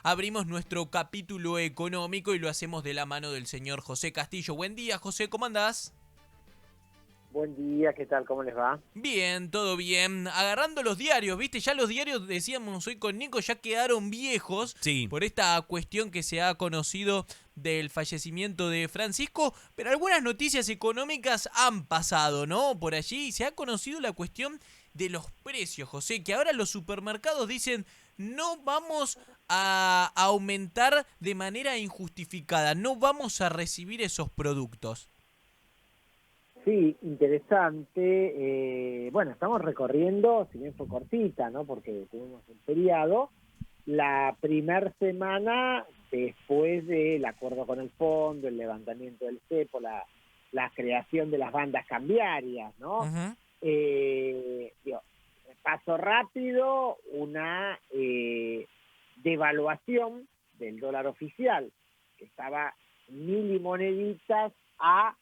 Abrimos nuestro capítulo económico y lo hacemos de la mano del señor José Castillo. Buen día, José, ¿cómo andás? Buen día, ¿qué tal? ¿Cómo les va? Bien, todo bien. Agarrando los diarios, ¿viste? Ya los diarios, decíamos hoy con Nico, ya quedaron viejos Sí. por esta cuestión que se ha conocido del fallecimiento de Francisco, pero algunas noticias económicas han pasado, ¿no? Por allí se ha conocido la cuestión de los precios, José, que ahora los supermercados dicen no vamos a aumentar de manera injustificada, no vamos a recibir esos productos. Sí, interesante. Bueno, estamos recorriendo, si bien fue cortita, ¿no? Porque tuvimos un feriado, la primer semana después del acuerdo con el fondo, el levantamiento del cepo, la creación de las bandas cambiarias, ¿no? Ujú. Digo, paso rápido, una devaluación del dólar oficial, que estaba mil y moneditas a,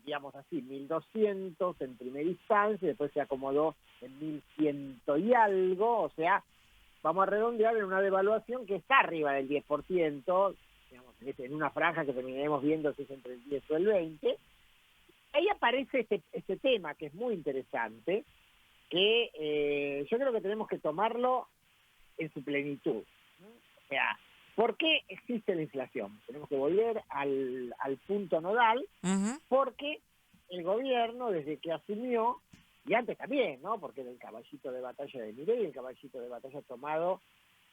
digamos así, 1.200 en primera instancia, después se acomodó en 1.100 y algo, o sea, vamos a redondear en una devaluación que está arriba del 10%, digamos, en una franja que terminaremos viendo si es entre el 10 o el 20. Ahí aparece este tema que es muy interesante, que yo creo que tenemos que tomarlo en su plenitud. O sea, ¿por qué existe la inflación? Tenemos que volver al punto nodal, Ujú. porque el gobierno, desde que asumió, y antes también, ¿no? Porque era el caballito de batalla de Milei, el caballito de batalla tomado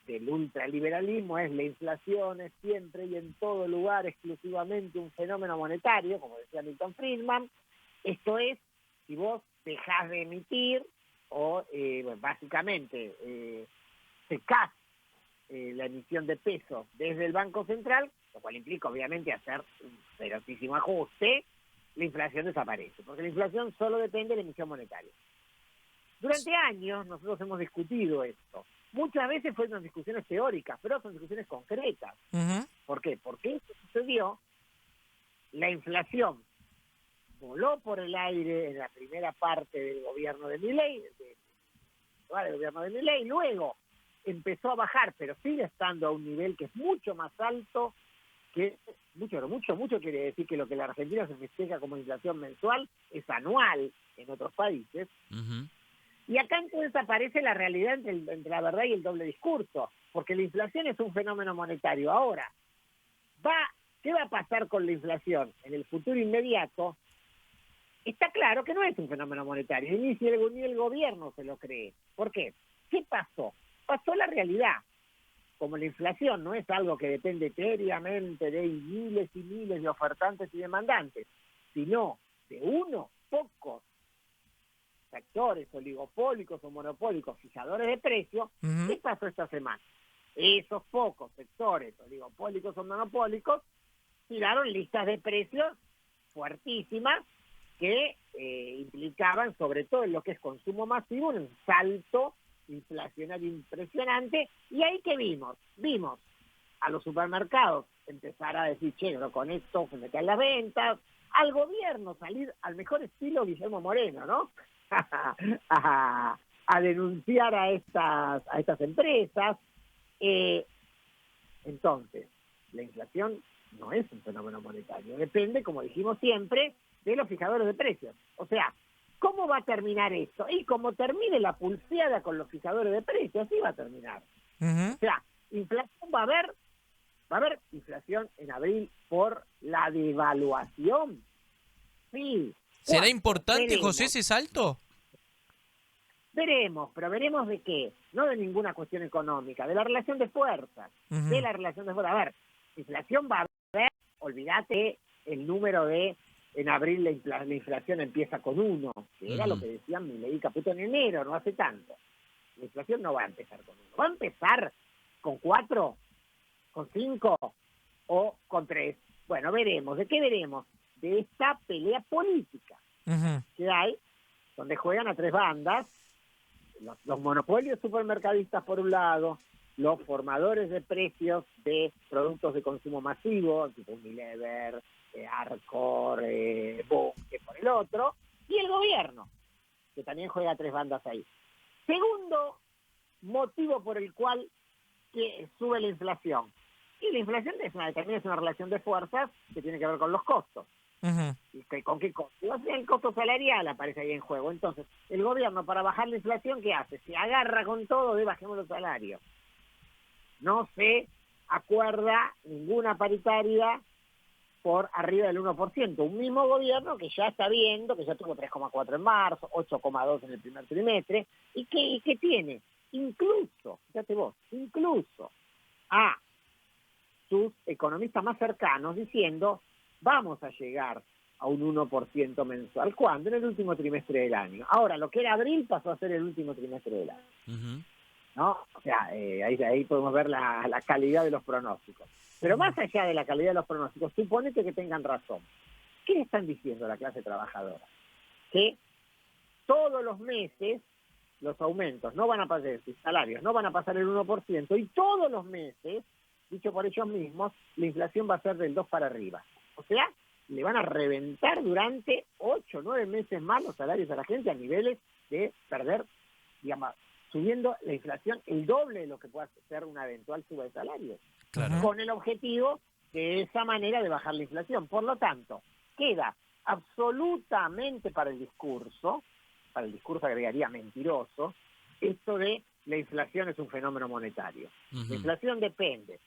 del ultraliberalismo, es la inflación, es siempre y en todo lugar exclusivamente un fenómeno monetario, como decía Milton Friedman. Esto es, si vos dejás de emitir o bueno, básicamente secás la emisión de pesos desde el Banco Central, lo cual implica obviamente hacer un ferotísimo ajuste, la inflación desaparece, porque la inflación solo depende de la emisión monetaria. Durante años nosotros hemos discutido esto. Muchas veces fueron discusiones teóricas, pero son discusiones concretas. Ujú. ¿Por qué? Porque esto sucedió, la inflación voló por el aire en la primera parte del gobierno de Milei, del gobierno de Milei, luego empezó a bajar, pero sigue estando a un nivel que es mucho más alto que mucho quiere decir que lo que la Argentina se festeja como inflación mensual es anual en otros países. Ujú. Y acá entonces aparece la realidad entre la verdad y el doble discurso, porque la inflación es un fenómeno monetario. Ahora, ¿qué va a pasar con la inflación? En el futuro inmediato, está claro que no es un fenómeno monetario, ni el gobierno se lo cree. ¿Por qué? ¿Qué pasó? Pasó la realidad. Como la inflación no es algo que depende etériamente de miles y miles de ofertantes y demandantes, sino de unos pocos sectores oligopólicos o monopólicos fijadores de precios, ¿qué Ujú. pasó esta semana? Esos pocos sectores oligopólicos o monopólicos tiraron listas de precios fuertísimas que implicaban, sobre todo en lo que es consumo masivo, un salto inflacionario impresionante. ¿Y ahí qué vimos? Vimos a los supermercados empezar a decir, che, pero con esto se me caen las ventas, al gobierno salir al mejor estilo Guillermo Moreno, ¿no? a denunciar a estas empresas. Eh, entonces, la inflación no es un fenómeno monetario, depende, como dijimos siempre, de los fijadores de precios. O sea, ¿cómo va a terminar esto? Y como termine la pulseada con los fijadores de precios, así va a terminar. O Ujú. sea, inflación va a haber inflación en abril por la devaluación. Sí, ¿Será ¿cuánto? importante, José, Veremos. ese salto? Veremos, pero veremos de qué. No de ninguna cuestión económica, de la relación de fuerzas. De Ujú. la relación de fuerzas. A ver, inflación va a haber, olvídate el número de, en abril la inflación empieza con 1, que era lo Ujú. que decían Milei y Caputo en enero, no hace tanto. La inflación no va a empezar con 1, va a empezar con 4, con 5 o con 3. Bueno, veremos. ¿De qué veremos? De esta pelea política Ujú. que hay, donde juegan a tres bandas, los monopolios supermercadistas por un lado, los formadores de precios de productos de consumo masivo, tipo Unilever, Arcor, Bunge por el otro, y el gobierno, que también juega a tres bandas ahí. Segundo motivo por el cual que sube la inflación. Y la inflación también es una relación de fuerzas que tiene que ver con los costos. Ujú. ¿Y con qué costo? El costo salarial aparece ahí en juego. Entonces, el gobierno, para bajar la inflación, ¿qué hace? Se agarra con todo de bajemos los salarios. No se acuerda ninguna paritaria por arriba del 1%. Un mismo gobierno que ya está viendo, que ya tuvo 3,4 en marzo, 8,2 en el primer trimestre, y que tiene incluso, fíjate vos, incluso a sus economistas más cercanos diciendo vamos a llegar a un 1% mensual. ¿Cuándo? En el último trimestre del año. Ahora, lo que era abril pasó a ser el último trimestre del año. Ujú. ¿No? O sea, ahí podemos ver la calidad de los pronósticos. Pero más allá de la calidad de los pronósticos, suponete que tengan razón. ¿Qué le están diciendo a la clase trabajadora? Que todos los meses los aumentos no van a pasar, sus salarios no van a pasar el 1%, y todos los meses, dicho por ellos mismos, la inflación va a ser del 2 para arriba. O sea, le van a reventar durante 8 o 9 meses más los salarios a la gente a niveles de perder, digamos, subiendo la inflación el doble de lo que pueda ser una eventual suba de salarios. Claro. Con el objetivo de esa manera de bajar la inflación. Por lo tanto, queda absolutamente para el discurso agregaría mentiroso, esto de la inflación es un fenómeno monetario. Ujú. La inflación depende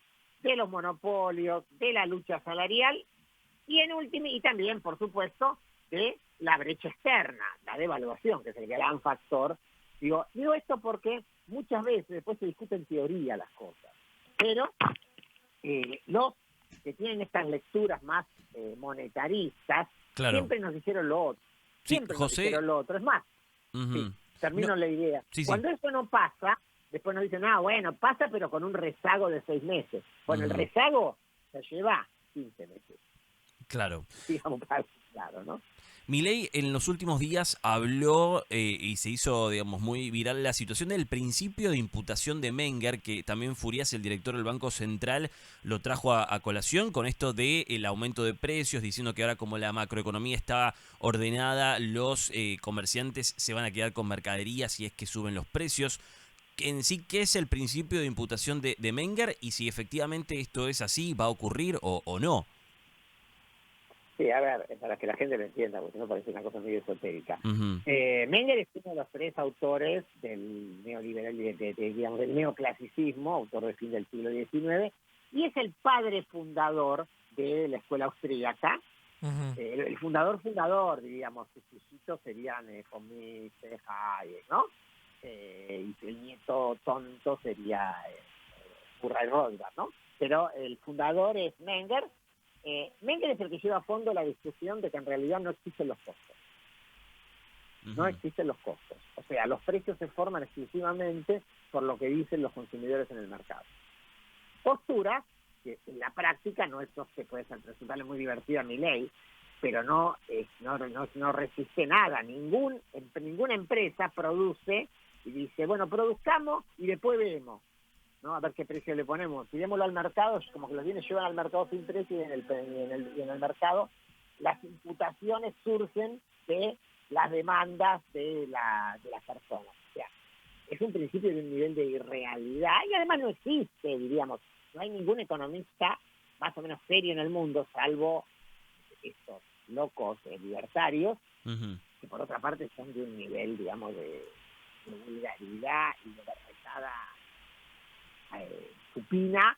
de los monopolios, de la lucha salarial y en último, y también, por supuesto, de la brecha externa, la devaluación, que es el gran factor. Digo esto porque muchas veces después se discuten en teoría las cosas, pero los que tienen estas lecturas más monetaristas Claro. siempre nos dijeron lo otro. Sí, Siempre nos José. dijeron lo otro. Es más, Ujú. sí, termino la idea. Sí. Cuando eso no pasa, después nos dicen, bueno, pasa pero con un rezago de 6 meses. Bueno, el rezago se lleva 15 meses. Claro. Digamos, claro, ¿no? Milei en los últimos días habló y se hizo, digamos, muy viral la situación del principio de imputación de Menger, que también Furias, el director del Banco Central, lo trajo a colación con esto de el aumento de precios, diciendo que ahora como la macroeconomía está ordenada, los comerciantes se van a quedar con mercadería si es que suben los precios. En sí, ¿qué es el principio de imputación de Menger? Y si efectivamente esto es así, ¿va a ocurrir o no? Sí, a ver, para que la gente lo entienda, porque no parece una cosa muy esotérica. Ujú. Menger es uno de los 3 autores del neoliberal, digamos, del neoclasicismo, autor del fin del siglo XIX, y es el padre fundador de la escuela austríaca. Ujú. El fundador, diríamos, sus hijitos serían von Mises, Hayek, ¿no? Y el nieto tonto sería Murray Rothbard, ¿no? Pero el fundador es Menger. Menger es el que lleva a fondo la discusión de que en realidad no existen los costos. No existen los costos. O sea, los precios se forman exclusivamente por lo que dicen los consumidores en el mercado. Postura que en la práctica no puede resultarle muy divertida a Milei, pero no resiste nada. Ninguna empresa produce y dice, bueno, produzcamos y después vemos, ¿no? A ver qué precio le ponemos. Tirémoslo al mercado, como que los bienes llevan al mercado sin precio y en el mercado las imputaciones surgen de las demandas de las personas. O sea, es un principio de un nivel de irrealidad y además no existe, diríamos. No hay ningún economista más o menos serio en el mundo, salvo estos locos libertarios, que por otra parte son de un nivel, digamos, de vulgaridad y de berretada supina,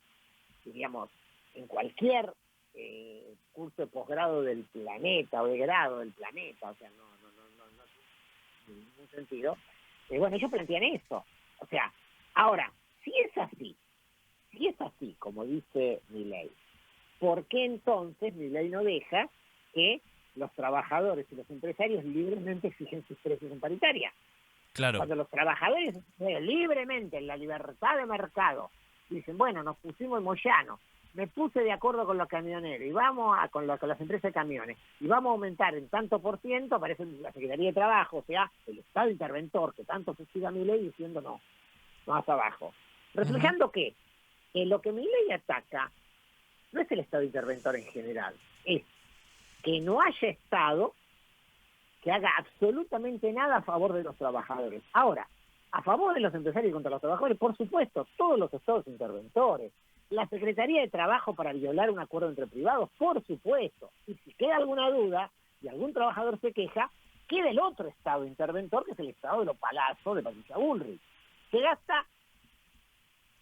diríamos, en cualquier curso de posgrado del planeta o de grado del planeta, o sea, no tiene ningún sentido. Bueno, ellos plantean esto. O sea, ahora, si es así, como dice Milei, ¿por qué entonces Milei no deja que los trabajadores y los empresarios libremente exigen sus precios en paritaria? Claro. Cuando los trabajadores libremente, en la libertad de mercado, dicen, bueno, nos pusimos en Moyano, me puse de acuerdo con los camioneros y con las empresas de camiones y vamos a aumentar en tanto por ciento, aparece la Secretaría de Trabajo, o sea, el Estado interventor que tanto fustiga a Milei diciendo no, más abajo. Reflejando que lo que Milei ataca no es el Estado interventor en general, es que no haya Estado que haga absolutamente nada a favor de los trabajadores. Ahora, a favor de los empresarios y contra los trabajadores, por supuesto, todos los estados interventores. La Secretaría de Trabajo para violar un acuerdo entre privados, por supuesto. Y si queda alguna duda y algún trabajador se queja, queda el otro estado interventor, que es el estado de los Palazos de Patricia Bullrich, que gasta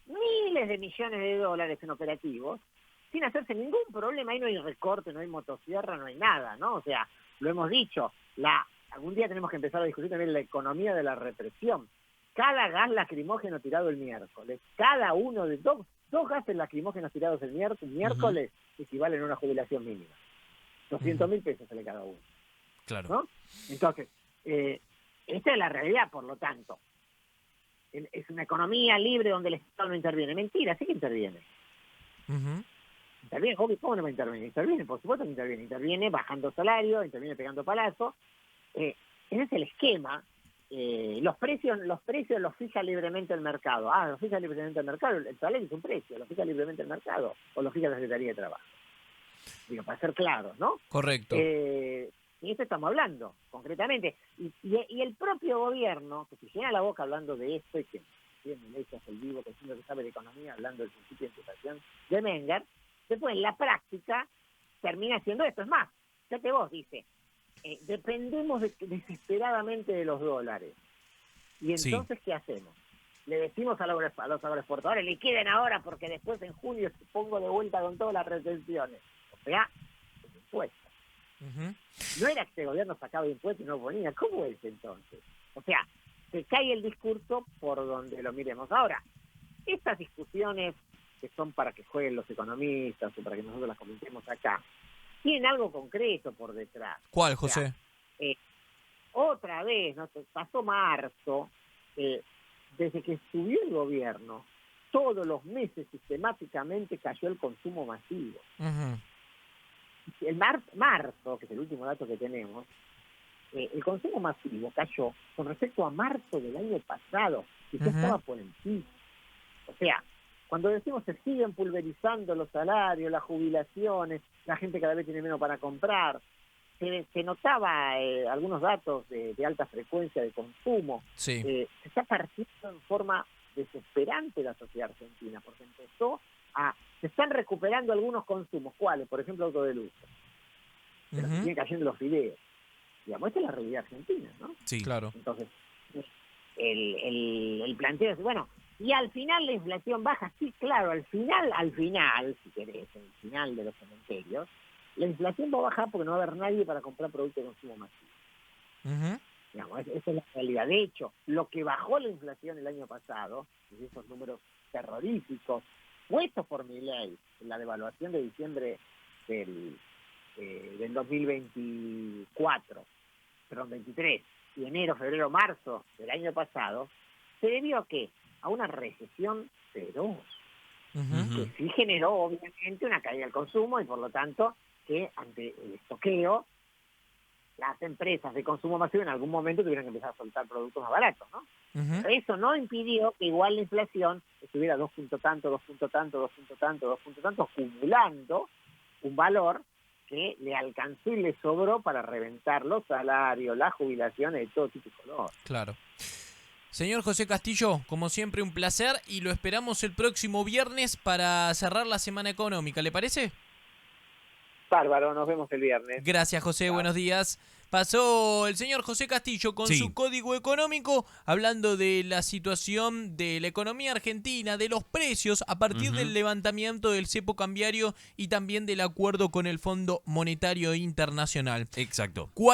miles de millones de dólares en operativos sin hacerse ningún problema. Ahí no hay recorte, no hay motosierra, no hay nada, ¿no? O sea, lo hemos dicho, algún día tenemos que empezar a discutir también la economía de la represión. Cada gas lacrimógeno tirado el miércoles, cada uno de dos gases lacrimógenos tirados el miércoles equivalen a una jubilación mínima. 200.000 pesos sale cada uno. Claro. ¿No? Entonces, esta es la realidad, por lo tanto. Es una economía libre donde el Estado no interviene. Mentira, sí que interviene. Interviene, obvio, ¿cómo no va a intervenir? Interviene, por supuesto que interviene. Interviene bajando salario, interviene pegando palazos. Ese es el esquema. Los precios los fija libremente el mercado. Los fija libremente el mercado. El salario es un precio, lo fija libremente el mercado o lo fija la Secretaría de Trabajo. Digo, para ser claros, ¿no? Correcto. Y esto estamos hablando, concretamente. Y el propio gobierno, que se llena la boca hablando de esto, y que tiene leyes el vivo, que es uno que sabe de economía, hablando del principio de inflación de Menger, después en la práctica termina haciendo esto. Es más, fíjate vos, dice, dependemos desesperadamente de los dólares. Y entonces, ¿qué hacemos? Le decimos a los agroexportadores, liquiden ahora porque después en junio pongo de vuelta con todas las retenciones. O sea, los impuestos. No era que este gobierno sacaba impuestos y no ponía. ¿Cómo es entonces? O sea, se cae el discurso por donde lo miremos. Ahora, estas discusiones que son para que jueguen los economistas o para que nosotros las comentemos acá, tienen algo concreto por detrás. ¿Cuál, José? O sea, otra vez, ¿no? Pasó marzo, desde que subió el gobierno, todos los meses sistemáticamente cayó el consumo masivo. El marzo, que es el último dato que tenemos, el consumo masivo cayó con respecto a marzo del año pasado, que ya estaba por el piso. O sea, cuando decimos se siguen pulverizando los salarios, las jubilaciones, la gente cada vez tiene menos para comprar, se notaba algunos datos de alta frecuencia de consumo. Sí. Se está partiendo en forma desesperante la sociedad argentina, porque se están recuperando algunos consumos. ¿Cuáles? Por ejemplo, auto de lujo. Pero se siguen cayendo los fideos. Digamos, esta es la realidad argentina, ¿no? Sí, claro. Entonces, el planteo es, bueno, y al final la inflación baja. Sí, claro, al final, si querés, en el final de los cementerios, la inflación va a bajar porque no va a haber nadie para comprar productos de consumo masivo. Digamos, esa es la realidad. De hecho, lo que bajó la inflación el año pasado, esos números terroríficos, puestos por Milei, la devaluación de diciembre del 23, y enero, febrero, marzo del año pasado, se debió a ¿qué? A una recesión feroz, que sí generó obviamente una caída del consumo y por lo tanto que ante el estoqueo las empresas de consumo masivo en algún momento tuvieron que empezar a soltar productos más baratos, ¿no? Pero eso no impidió que igual la inflación estuviera 2 puntos tanto, acumulando un valor que le alcanzó y le sobró para reventar los salarios, las jubilaciones de todo tipo y color. Claro. Señor José Castillo, como siempre un placer y lo esperamos el próximo viernes para cerrar la semana económica, ¿le parece? Bárbaro, nos vemos el viernes. Gracias, José, buenos días. Pasó el señor José Castillo con su código económico, hablando de la situación de la economía argentina, de los precios a partir del levantamiento del cepo cambiario y también del acuerdo con el Fondo Monetario Internacional. Exacto.